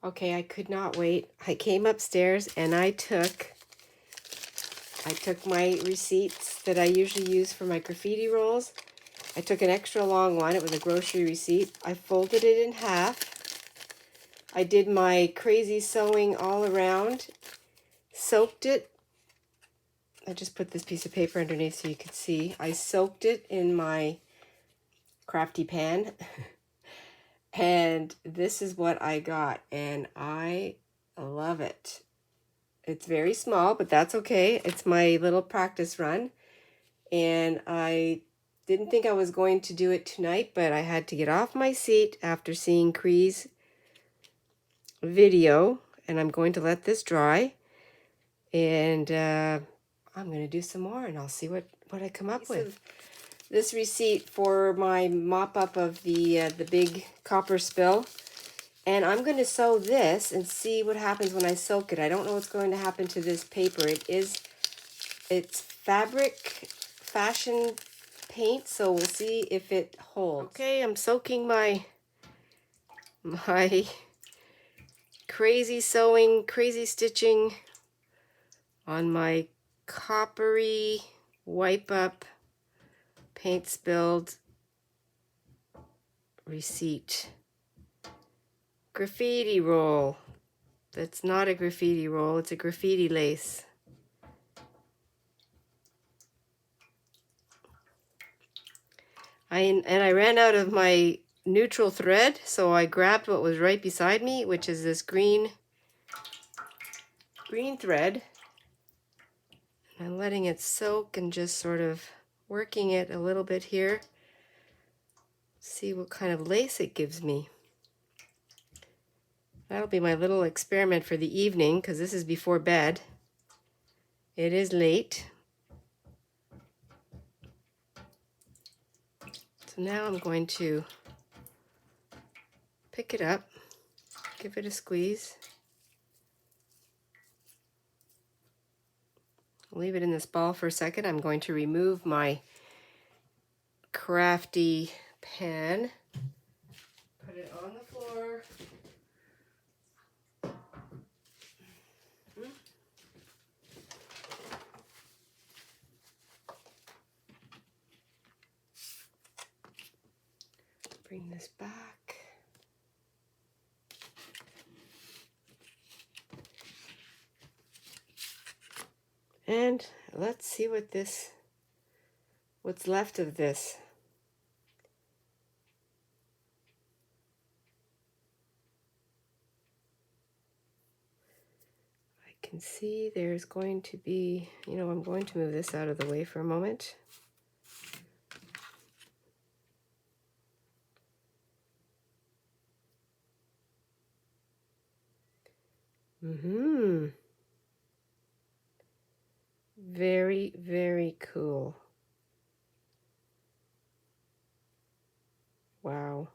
Okay, I could not wait. I came upstairs and I took my receipts that I usually use for my graffiti rolls. I took an extra long one. It was a grocery receipt. I folded it in half. I did my crazy sewing all around, soaked it. I just put this piece of paper underneath so you could see. I soaked it in my crafty pan. And this is what I got, and I love it. It's very small, but that's okay. It's my little practice run, and I didn't think I was going to do it tonight, but I had to get off my seat after seeing Cree's video, and I'm going to let this dry, and I'm going to do some more, and I'll see what I come up with. This receipt for my mop-up of the big copper spill. And I'm going to sew this and see what happens when I soak it. I don't know what's going to happen to this paper. It's fabric fashion paint, so we'll see if it holds. Okay, I'm soaking my crazy sewing, crazy stitching on my coppery wipe up paint spilled receipt. Graffiti roll. That's not a graffiti roll, it's a graffiti lace. I ran out of my neutral thread, so I grabbed what was right beside me, which is this green thread. And I'm letting it soak and just sort of working it a little bit here. See what kind of lace it gives me. That'll be my little experiment for the evening, because this is before bed. It is late. So now I'm going to pick it up, give it a squeeze. Leave it in this ball for a second. I'm going to remove my crafty pan, put it on the floor. Bring this back. And let's see what's left of this. I can see there's going to be, I'm going to move this out of the way for a moment. Very, very cool. Wow.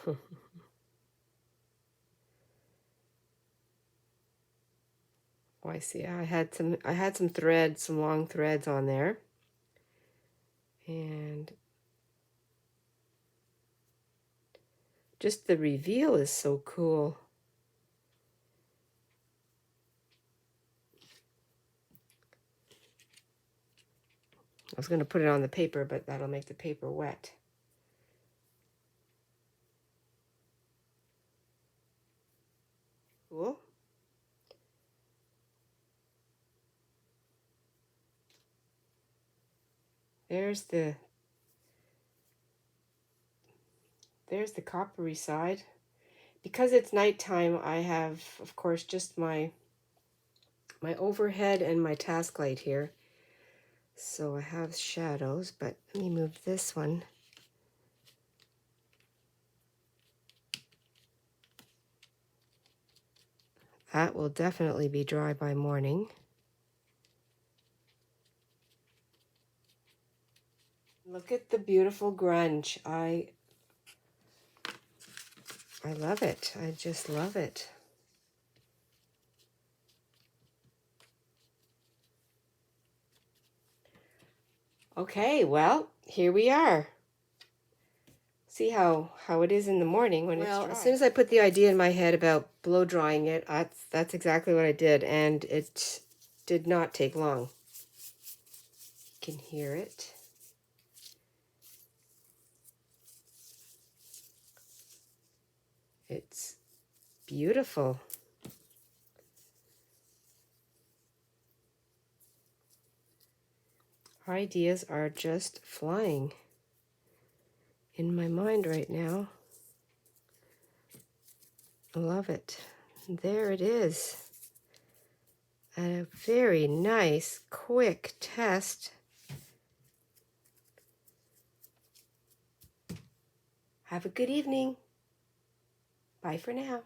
Oh, I see. I had some threads, some long threads on there. And just the reveal is so cool. I was going to put it on the paper, but that'll make the paper wet. Cool. There's the coppery side. Because it's nighttime, I have, of course, just my overhead and my task light here. So I have shadows, but let me move this one. That will definitely be dry by morning. Look at the beautiful grunge. I love it. I just love it. Okay, well, here we are. see how it is in the morning when it's dry. Well, as soon as I put the idea in my head about blow drying it, that's exactly what I did, and it did not take long. You can hear it. It's beautiful. Our ideas are just flying in my mind right now. I love it. There it is. A very nice, quick test. Have a good evening. Bye for now.